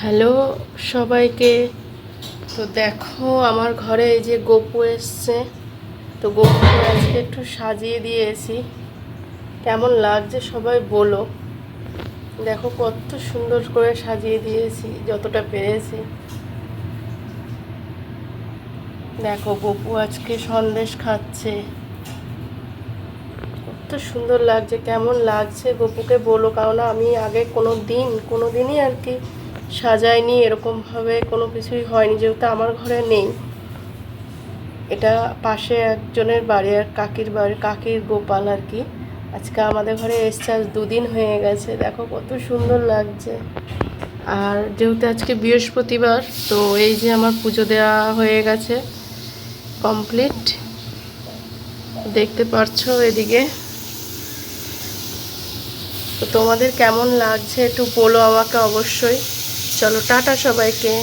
Hello সবাইকে। তো দেখো আমার ঘরে এই যে গপু এসছে। তো গপুকে আজকে একটু সাজিয়ে দিয়েছি, কেমন লাগছে সবাই বলো। দেখো কত সুন্দর করে সাজিয়ে দিয়েছি যতটা পেরেছি। দেখো গপু আজকে সন্দেশ খাচ্ছে, কত সুন্দর লাগছে। কেমন লাগছে গপুকে বলো, কারণ আমি আগে কোনো দিনই আর কি সাজাইনি, এরকমভাবে কোনো কিছুই হয়নি, যেহেতু আমার ঘরে নেই। এটা পাশে একজনের বাড়ি, আর কাকির গোপাল আর কি। আজকে আমাদের ঘরে এসছে, আজ 2 দিন হয়ে গেছে। দেখো কত সুন্দর লাগছে। আর যেহেতু আজকে বৃহস্পতিবার, তো এই যে আমার পুজো দেওয়া হয়ে গেছে, কমপ্লিট। দেখতে পারছো এদিকে। তো তোমাদের কেমন লাগছে একটু বলো আমাকে অবশ্যই। চলো টাটা সবাইকে।